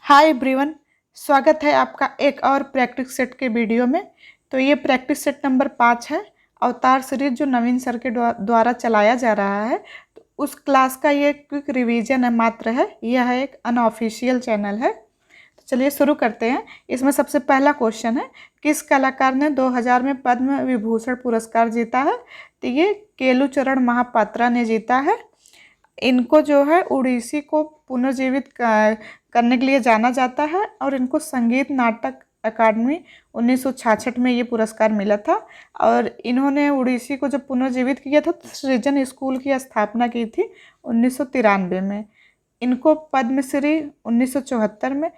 Hi everyone, स्वागत है आपका एक और प्रैक्टिस सेट के वीडियो में। तो ये प्रैक्टिस सेट नंबर 5 है। अवतार सीरीज जो नवीन सर के द्वारा चलाया जा रहा है, तो उस क्लास का ये क्विक रिवीजन है मात्र है। यह एक अनऑफिशियल चैनल है। तो चलिए शुरू करते हैं। इसमें सबसे पहला क्वेश्चन है, किस कलाकार ने 2000 में पद्म विभूषण पुरस्कार जीता है? तो ये केलुचरण महापात्रा ने जीता है। इनको जो है उड़ीसी को पुनर्जीवित करने के लिए जाना जाता है और इनको संगीत नाटक अकादमी 1966 में ये पुरस्कार मिला था। और इन्होंने उड़ीसी को जब पुनर्जीवित किया था तो सृजन स्कूल की स्थापना की थी 1993 में। इनको पद्मश्री 1974 में,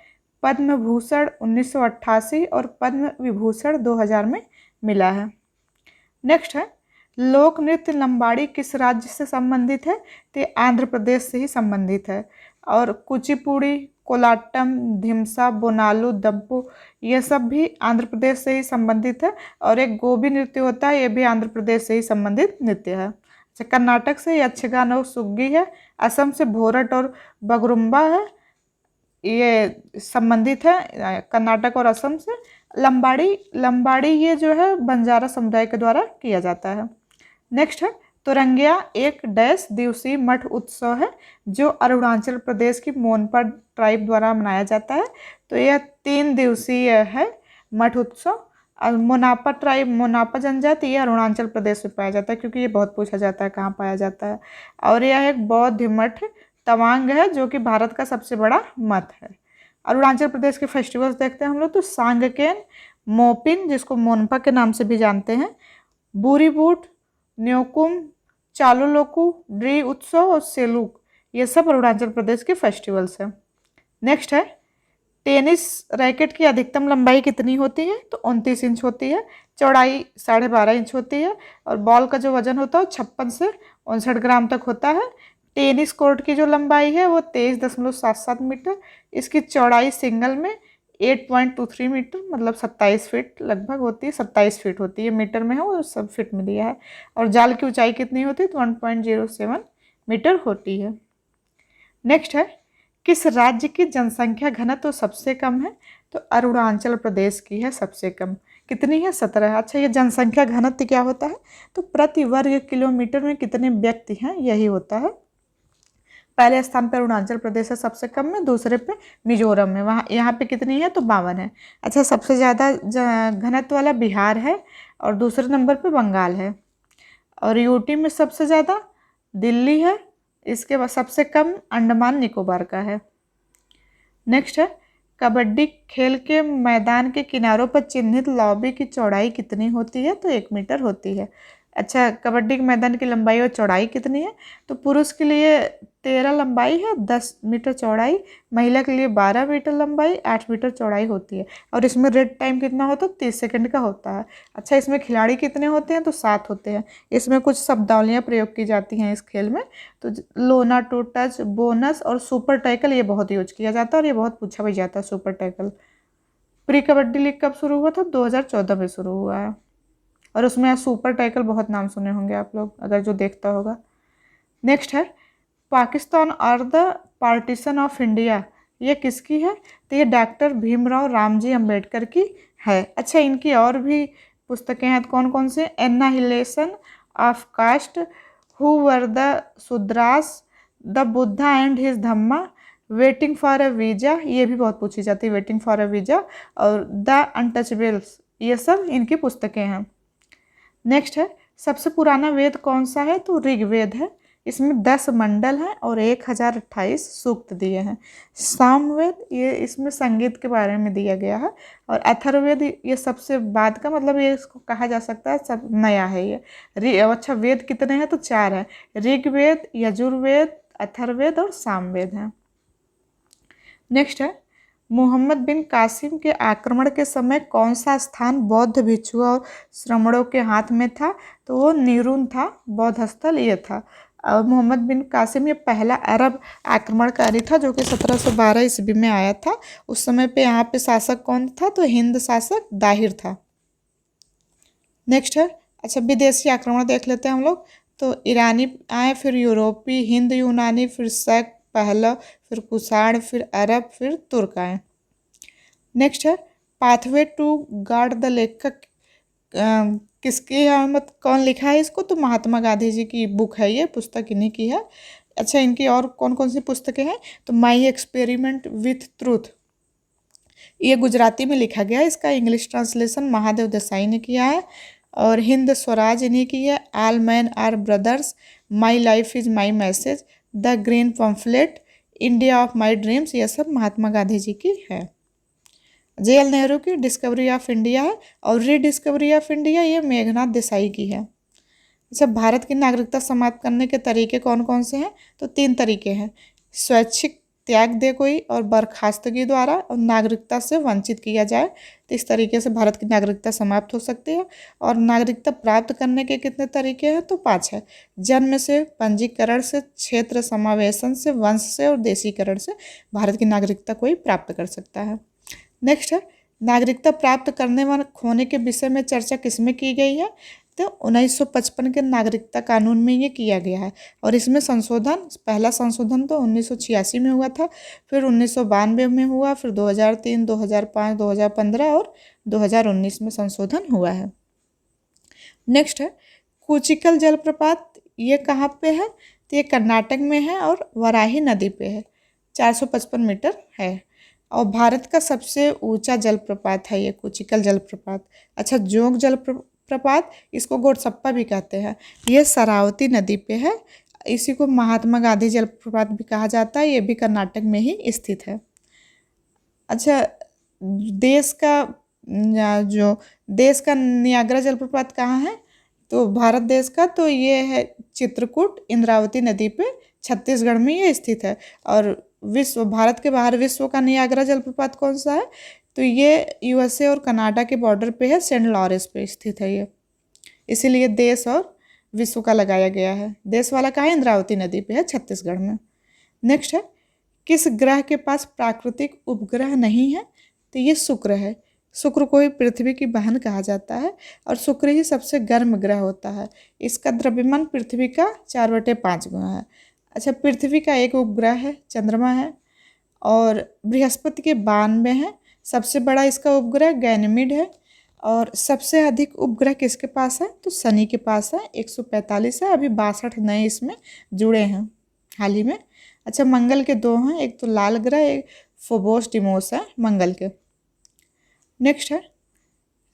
पद्म भूषण 1988 और पद्म विभूषण 2000 में मिला है। नेक्स्ट है, लोक नृत्य लंबाड़ी किस राज्य से संबंधित है? तो आंध्र प्रदेश से ही संबंधित है। और कुचिपुड़ी, कोलाटम, धिमसा, बोनालू, दब्बू, ये सब भी आंध्र प्रदेश से ही संबंधित है। और एक गोबी नृत्य होता है, ये भी आंध्र प्रदेश से ही संबंधित नृत्य है। अच्छा, कर्नाटक से यक्षगान और सुग्गी है। असम से भोरट और बगरुम्बा है, ये संबंधित है कर्नाटक और असम से। लंबाड़ी ये जो है बंजारा समुदाय के द्वारा किया जाता है। नेक्स्ट है, तुरंगिया एक डैश दिवसीय मठ उत्सव है जो अरुणाचल प्रदेश की मोनपा ट्राइब द्वारा मनाया जाता है। तो यह 3 दिवसीय है मठ उत्सव। और मोनापा जनजाति ये अरुणाचल प्रदेश में पाया जाता है, क्योंकि ये बहुत पूछा जाता है कहाँ पाया जाता है। और यह एक बौद्ध मठ तवांग है जो कि भारत का सबसे बड़ा मठ है। अरुणाचल प्रदेश के फेस्टिवल्स देखते हैं हम लोग, तो सांगकेन, मोपिन जिसको मोनपा के नाम से भी जानते हैं, बुरीबूट, न्योकुम, चालुलोकू, ड्री उत्सव और सेलूक, ये सब अरुणाचल प्रदेश के फेस्टिवल्स हैं। नेक्स्ट है, टेनिस रैकेट की अधिकतम लंबाई कितनी होती है? तो 29 इंच होती है। चौड़ाई 12.5 इंच होती है। और बॉल का जो वजन होता है 56 से 59 ग्राम तक होता है। टेनिस कोर्ट की जो लंबाई है वो 23.77 मीटर। इसकी चौड़ाई सिंगल में 8.23 मीटर, मतलब 27 फीट लगभग होती है। 27 फीट होती है, मीटर में है वो सब फीट में दिया है। और जाल की ऊंचाई कितनी होती है? तो 1.07 मीटर होती है। नेक्स्ट है, किस राज्य की जनसंख्या घनत्व सबसे कम है? तो अरुणाचल प्रदेश की है सबसे कम। कितनी है? 17। अच्छा, ये जनसंख्या घनत्व क्या होता है? तो प्रति वर्ग किलोमीटर में कितने व्यक्ति हैं, यही होता है। पहले स्थान पर अरुणाचल प्रदेश है सबसे कम में, दूसरे पे मिजोरम में। वहाँ यहाँ पे कितनी है? तो 52 है। अच्छा, सबसे ज़्यादा घनत्व वाला बिहार है और दूसरे नंबर पे बंगाल है। और यूटी में सबसे ज़्यादा दिल्ली है। इसके बाद सबसे कम अंडमान निकोबार का है। नेक्स्ट है, कबड्डी खेल के मैदान के किनारों पर चिन्हित लॉबी की चौड़ाई कितनी होती है? तो 1 मीटर होती है। अच्छा, कबड्डी के मैदान की लंबाई और चौड़ाई कितनी है? तो पुरुष के लिए 13 लंबाई है, 10 मीटर चौड़ाई। महिला के लिए 12 मीटर लंबाई, 8 मीटर चौड़ाई होती है। और इसमें रेड टाइम कितना होता है? 30 सेकंड का होता है। अच्छा, इसमें खिलाड़ी कितने होते हैं? तो 7 होते हैं। इसमें कुछ शब्दावलियाँ प्रयोग की जाती हैं इस खेल में। तो लोना, टू टच, बोनस और सुपर टैकल ये बहुत यूज किया जाता है और ये बहुत पूछा भी जाता है super tackle. Pre kabaddi league कब शुरू हुआ था? 2014 में शुरू हुआ है। और उसमें सुपर टैकल बहुत नाम सुने होंगे आप लोग, अगर जो देखता होगा। नेक्स्ट है, पाकिस्तान और द पार्टीशन ऑफ इंडिया, ये किसकी है? तो ये डॉक्टर भीमराव रामजी अंबेडकर की है। अच्छा, इनकी और भी पुस्तकें हैं, कौन कौन से? Annihilation of caste, who were the Shudras, the Buddha and his Dhamma, waiting for a visa, ये भी बहुत पूछी जाती है, वेटिंग फॉर अ वीजा, और द अनटचेबल्स, ये सब इनकी पुस्तकें हैं। नेक्स्ट है, सबसे पुराना वेद कौन सा है? तो ऋग्वेद है। इसमें 10 मंडल हैं और 1028 सूक्त दिए हैं। सामवेद ये इसमें संगीत के बारे में दिया गया है। और अथर्ववेद ये सबसे बाद का, मतलब ये इसको कहा जा सकता है सब नया है ये। अच्छा, वेद कितने हैं? तो 4 हैं। ऋग्वेद, यजुर्वेद, अथर्ववेद और सामवेद हैं। नेक्स्ट है, मोहम्मद बिन कासिम के आक्रमण के समय कौन सा स्थान बौद्ध भिक्षुओं और श्रमणों के हाथ में था? तो वो नीरून था, बौद्ध स्थल ये था। और मोहम्मद बिन कासिम ये पहला अरब आक्रमणकारी था जो कि 1712 ईस्वी में आया था। उस समय पे यहाँ पे शासक कौन था? तो हिंद शासक दाहिर था। नेक्स्ट है, अच्छा विदेशी आक्रमण देख लेते हैं हम लोग। तो ईरानी आए, फिर यूरोपी, हिंद यूनानी, फिर शक, पहला, फिर कुषाण, फिर अरब, फिर तुर्क आए। नेक्स्ट है पाथवे टू गार्ड द लेखक किसकी है, मतलब कौन लिखा है इसको, तो महात्मा गांधी जी की बुक है, ये पुस्तक इन्हीं की है। अच्छा, इनकी और कौन कौन सी पुस्तकें हैं, तो माई एक्सपेरिमेंट विथ ट्रूथ, ये गुजराती में लिखा गया है, इसका इंग्लिश ट्रांसलेशन महादेव देसाई ने किया है। और हिंद स्वराज इन्हीं की है। All man are brothers, my life is my message, the green pamphlet, India of my dreams, ये सब महात्मा गांधी जी की है। जे.एल. नेहरू की डिस्कवरी ऑफ इंडिया है, और रीडिस्कवरी ऑफ इंडिया ये मेघनाथ देसाई की है। अच्छा, भारत की नागरिकता समाप्त करने के तरीके कौन कौन से हैं, तो 3 तरीके हैं, स्वैच्छिक त्याग दे कोई, और बर्खास्तगी द्वारा, और नागरिकता से वंचित किया जाए, तो इस तरीके से भारत की नागरिकता समाप्त हो सकती है। और नागरिकता प्राप्त करने के कितने तरीके हैं, तो 5 है, जन्म से, पंजीकरण से, क्षेत्र समावेशन से, वंश से, और देशीकरण से भारत की नागरिकता कोई प्राप्त कर सकता है। नेक्स्ट है नागरिकता प्राप्त करने व खोने के विषय में चर्चा किसमें की गई है, तो 1955 के नागरिकता कानून में ये किया गया है। और इसमें संशोधन, पहला संशोधन तो 1986 में हुआ था, फिर 1992 में हुआ, फिर 2003, 2005, 2015 और 2019 में संशोधन हुआ है। नेक्स्ट है कुचिकल जलप्रपात, ये कहाँ पे है, तो ये कर्नाटक में है और वराही नदी पे है, 455 मीटर है, और भारत का सबसे ऊंचा जलप्रपात है ये कुचिकल जलप्रपात। अच्छा, जोग जलप्रपात, इसको गोडसप्पा भी कहते हैं, ये शरावती नदी पे है, इसी को महात्मा गांधी जलप्रपात भी कहा जाता है, ये भी कर्नाटक में ही स्थित है। अच्छा, देश का नियाग्रा जलप्रपात कहाँ है, तो भारत देश का तो ये है चित्रकूट, इंद्रावती नदी पे, छत्तीसगढ़ में ये स्थित है। और भारत के बाहर विश्व का नियाग्रा जलप्रपात कौन सा है, तो ये यूएसए और कनाडा के बॉर्डर पे है, सेंट लॉरेंस पे स्थित है ये, इसीलिए देश और विश्व का लगाया गया है। देश वाला कहाँ है, इंद्रावती नदी पे है, छत्तीसगढ़ में। नेक्स्ट है किस ग्रह के पास प्राकृतिक उपग्रह नहीं है, तो ये शुक्र है। शुक्र को ही पृथ्वी की बहन कहा जाता है, और शुक्र ही सबसे गर्म ग्रह होता है, इसका द्रव्यमान पृथ्वी का 4/5 गुना है। अच्छा, पृथ्वी का एक उपग्रह है, चंद्रमा है, और बृहस्पति के 92 है, सबसे बड़ा इसका उपग्रह गैनीमेड है। और सबसे अधिक उपग्रह किसके पास है, तो शनि के पास है, 145 है, अभी 62 नए इसमें जुड़े हैं हाल ही में। अच्छा, मंगल के 2 हैं, एक तो लाल ग्रह, एक फोबोस डिमोस है मंगल के। नेक्स्ट है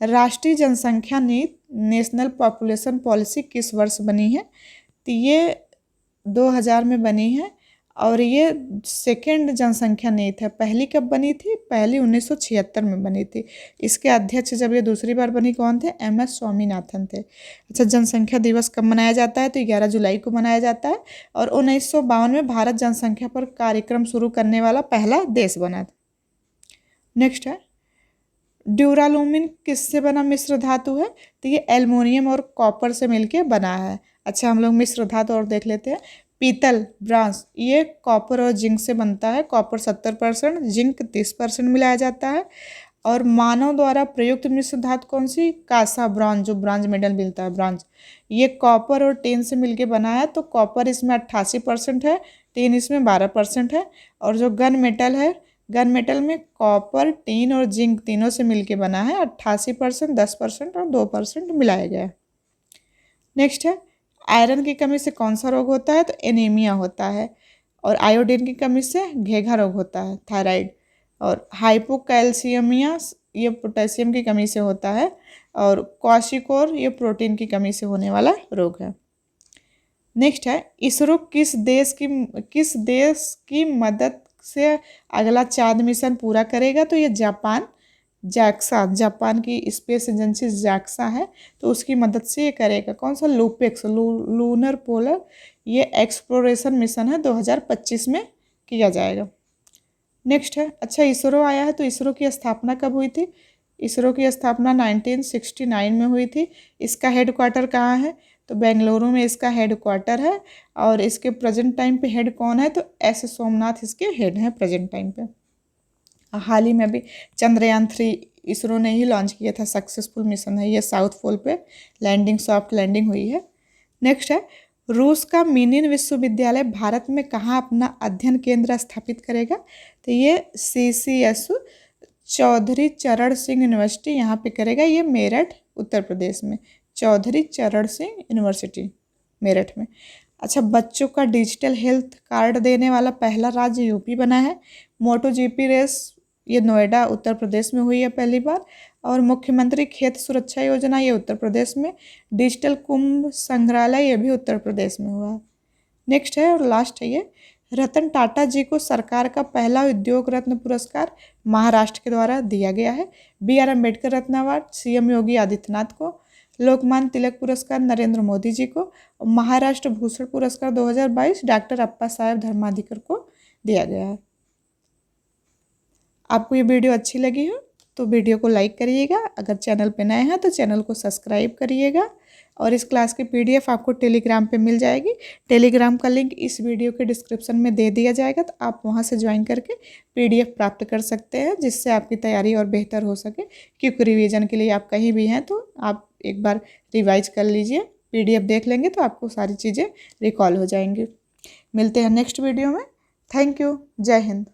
राष्ट्रीय जनसंख्या नीति, नेशनल पॉपुलेशन पॉलिसी किस वर्ष बनी है, तो ये 2000 में बनी है, और ये सेकेंड जनसंख्या नीति है। पहली कब बनी थी, पहली 1976 में बनी थी। इसके अध्यक्ष जब ये दूसरी बार बनी कौन थे, MS स्वामीनाथन थे। अच्छा, जनसंख्या दिवस कब मनाया जाता है, तो 11 जुलाई को मनाया जाता है, और 1952 में भारत जनसंख्या पर कार्यक्रम शुरू करने वाला पहला देश बना था। नेक्स्ट है ड्यूरालुमिन किससे बना मिश्र धातु है, तो ये एल्युमिनियम और कॉपर से मिलके बना है। अच्छा, हम लोग मिश्र धातु और देख लेते हैं। पीतल, ब्रांस, ये कॉपर और जिंक से बनता है, कॉपर 70%, जिंक 30% मिलाया जाता है। और मानव द्वारा प्रयुक्त मिश्र धातु कौन सी, कांसा, ब्रॉन्ज, जो ब्रॉन्ज मेडल मिलता है, ब्रॉन्ज, ये कॉपर और टिन से मिलके बना है, तो कॉपर इसमें 88% है, टिन इसमें 12% है। और जो गन मेटल है, गन मेटल में कॉपर, टीन और जिंक तीनों से मिलके बना है, 88%, 10% और 2% मिलाया गया है। नेक्स्ट है आयरन की कमी से कौन सा रोग होता है, तो एनीमिया होता है। और आयोडीन की कमी से घेघा रोग होता है, थायराइड। और हाइपोकैल्शियमिया, ये पोटेशियम की कमी से होता है। और क्वाशिकोर, ये प्रोटीन की कमी से होने वाला रोग है। नेक्स्ट है इसरो किस देश की मदद से अगला चांद मिशन पूरा करेगा, तो ये जापान की स्पेस एजेंसी जैक्सा है, तो उसकी मदद से ये करेगा। कौन सा, लूपेक्स, लूनर पोलर, ये एक्सप्लोरेशन मिशन है, 2025 में किया जाएगा। नेक्स्ट है अच्छा, इसरो आया है, तो इसरो की स्थापना कब हुई थी, इसरो की स्थापना 1969 में हुई थी। इसका हेडक्वार्टर कहाँ है, तो बेंगलुरु में इसका हेडक्वार्टर है। और इसके प्रेजेंट टाइम पे हेड कौन है, तो S सोमनाथ इसके हेड हैं प्रेजेंट टाइम पे। हाल ही में भी चंद्रयान 3 इसरो ने ही लॉन्च किया था, सक्सेसफुल मिशन है ये, साउथ पोल पे लैंडिंग, सॉफ्ट लैंडिंग हुई है। नेक्स्ट है रूस का मिनिन विश्वविद्यालय भारत में कहाँ अपना अध्ययन केंद्र स्थापित करेगा? तो ये CCS चौधरी चरण सिंह यूनिवर्सिटी यहाँ पे करेगा। ये मेरठ उत्तर प्रदेश में, चौधरी चरण सिंह यूनिवर्सिटी मेरठ में। अच्छा, बच्चों का डिजिटल हेल्थ कार्ड देने वाला पहला राज्य यूपी बना है। मोटो जीपी रेस ये नोएडा उत्तर प्रदेश में हुई है पहली बार। और मुख्यमंत्री खेत सुरक्षा योजना ये उत्तर प्रदेश में। डिजिटल कुंभ संग्रहालय ये भी उत्तर प्रदेश में हुआ है। नेक्स्ट है और लास्ट है ये, रतन टाटा जी को सरकार का पहला उद्योग रत्न पुरस्कार महाराष्ट्र के द्वारा दिया गया है। BR अम्बेडकर रत्न अवार्ड CM योगी आदित्यनाथ को। लोकमान्य तिलक पुरस्कार नरेंद्र मोदी जी को। और महाराष्ट्र भूषण पुरस्कार 2022 डॉक्टर अप्पा साहेब धर्माधिकर को दिया गया है। आपको ये वीडियो अच्छी लगी हो तो वीडियो को लाइक करिएगा। अगर चैनल पे नए हैं तो चैनल को सब्सक्राइब करिएगा। और इस क्लास की PDF आपको टेलीग्राम पे मिल जाएगी। टेलीग्राम का लिंक इस वीडियो के डिस्क्रिप्शन में दे दिया जाएगा, तो आप वहां से ज्वाइन करके PDF प्राप्त कर सकते हैं, जिससे आपकी तैयारी और बेहतर हो सके। क्योंकि रिवीजन के लिए आप कहीं भी हैं तो आप एक बार रिवाइज कर लीजिए, PDF देख लेंगे तो आपको सारी चीज़ें रिकॉल हो जाएंगी। मिलते हैं नेक्स्ट वीडियो में। Thank you. जय हिंद।